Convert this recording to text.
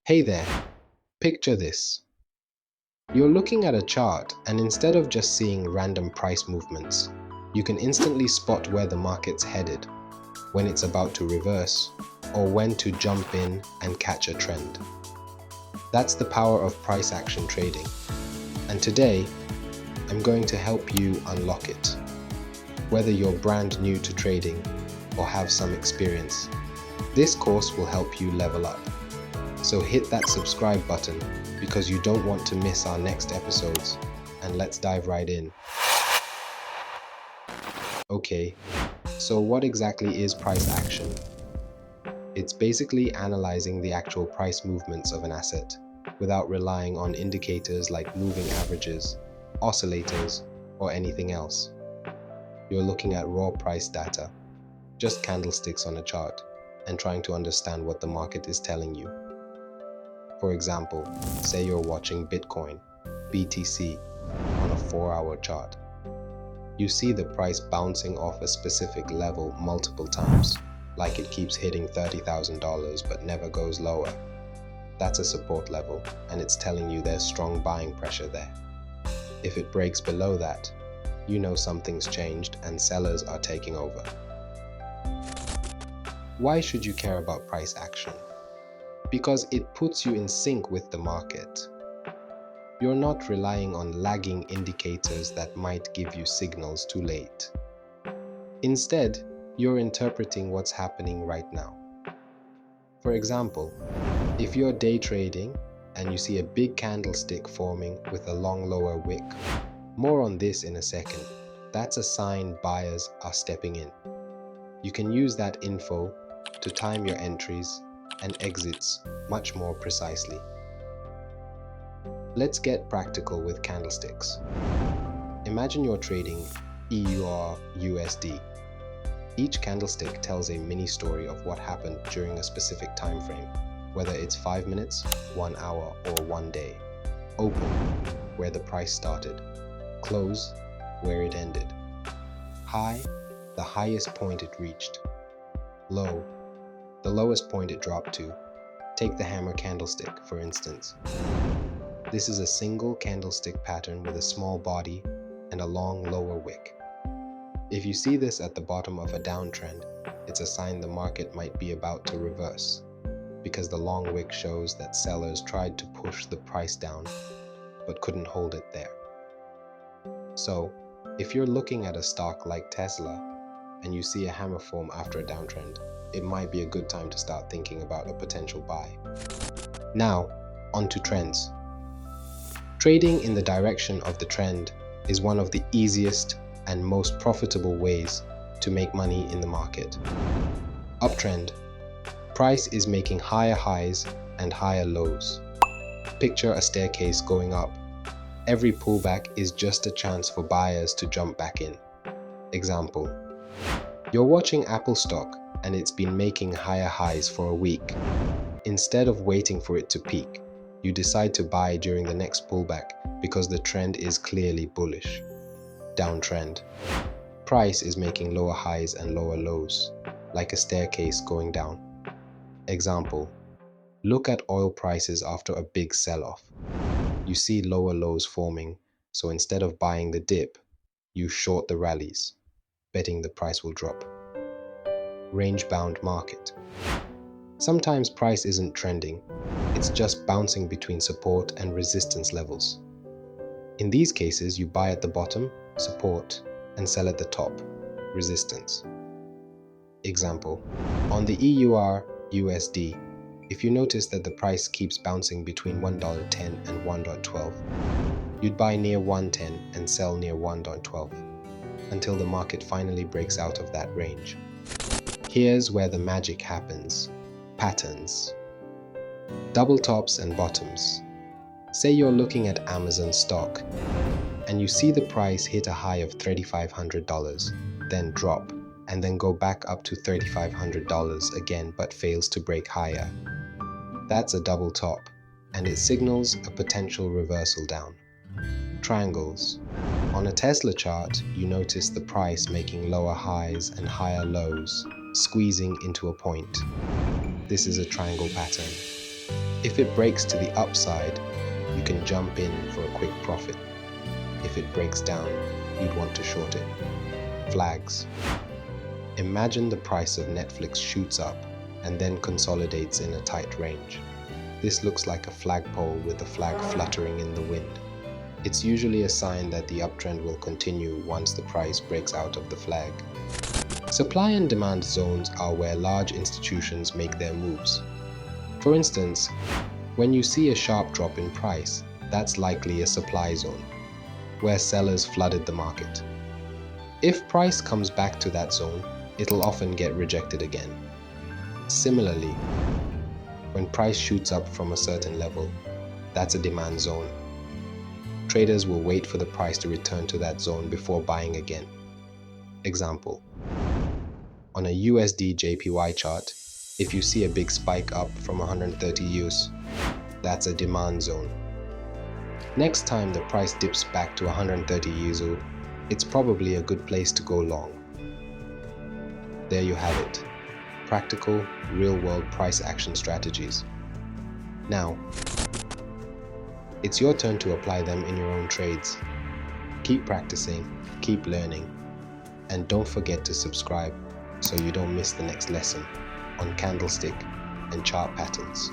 Hey there, picture this. You're looking at a chart, and instead of just seeing random price movements, you can instantly spot where the market's headed, when it's about to reverse, or when to jump in and catch a trend. That's the power of price action trading. And today, I'm going to help you unlock it. Whether you're brand new to trading or have some experience, this course will help you level up. So hit that subscribe button because you don't want to miss our next episodes, and let's dive right in. Okay, so what exactly is price action? It's basically analyzing the actual price movements of an asset without relying on indicators like moving averages, oscillators, or anything else. You're looking at raw price data, just candlesticks on a chart, and trying to understand what the market is telling you. For example, say you're watching Bitcoin, BTC, on a 4-hour chart. You see the price bouncing off a specific level multiple times, like it keeps hitting $30,000 but never goes lower. That's a support level, and it's telling you there's strong buying pressure there. If it breaks below that, you know something's changed and sellers are taking over. Why should you care about price action? Because it puts you in sync with the market. You're not relying on lagging indicators that might give you signals too late. Instead, you're interpreting what's happening right now. For example, if you're day trading and you see a big candlestick forming with a long lower wick, more on this in a second, that's a sign buyers are stepping in. You can use that info to time your entries and exits much more precisely. Let's get practical with candlesticks. Imagine you're trading EUR USD. Each candlestick tells a mini story of what happened during a specific time frame, whether it's 5 minutes, 1 hour, or 1 day. Open, where the price started. Close, where it ended. High, the highest point it reached. Low, the lowest point it dropped to. Take the hammer candlestick, for instance. This is a single candlestick pattern with a small body and a long lower wick. If you see this at the bottom of a downtrend, it's a sign the market might be about to reverse, because the long wick shows that sellers tried to push the price down but couldn't hold it there. So, if you're looking at a stock like Tesla and you see a hammer form after a downtrend, it might be a good time to start thinking about a potential buy. Now, on to trends. Trading in the direction of the trend is one of the easiest and most profitable ways to make money in the market. Uptrend. Price is making higher highs and higher lows. Picture a staircase going up. Every pullback is just a chance for buyers to jump back in. Example. You're watching Apple stock and it's been making higher highs for a week. Instead of waiting for it to peak, you decide to buy during the next pullback because the trend is clearly bullish. Downtrend. Price is making lower highs and lower lows, like a staircase going down. Example. Look at oil prices after a big sell-off. You see lower lows forming, so instead of buying the dip, you short the rallies, betting the price will drop. Range-bound market. Sometimes price isn't trending, it's just bouncing between support and resistance levels. In these cases, you buy at the bottom, support, and sell at the top, resistance. Example, on the EUR USD, if you notice that the price keeps bouncing between $1.10 and $1.12, you'd buy near 110 and sell near 1.12 until the market finally breaks out of that range. Here's where the magic happens. Patterns. Double tops and bottoms. Say you're looking at Amazon stock and you see the price hit a high of $3,500, then drop, and then go back up to $3,500 again but fails to break higher. That's a double top, and it signals a potential reversal down. Triangles. On a Tesla chart, you notice the price making lower highs and higher lows, squeezing into a point. This is a triangle pattern. If it breaks to the upside, you can jump in for a quick profit. If it breaks down, you'd want to short it. Flags. Imagine the price of Netflix shoots up and then consolidates in a tight range. This looks like a flagpole with the flag fluttering in the wind. It's usually a sign that the uptrend will continue once the price breaks out of the flag. Supply and demand zones are where large institutions make their moves. For instance, when you see a sharp drop in price, that's likely a supply zone, where sellers flooded the market. If price comes back to that zone, it'll often get rejected again. Similarly, when price shoots up from a certain level, that's a demand zone. Traders will wait for the price to return to that zone before buying again. Example: on a USD JPY chart, if you see a big spike up from 130 US, that's a demand zone. Next time the price dips back to 130 USD, it's probably a good place to go long. There you have it. Practical, real-world price action strategies. Now, it's your turn to apply them in your own trades. Keep practicing, keep learning, and don't forget to subscribe so you don't miss the next lesson on candlestick and chart patterns.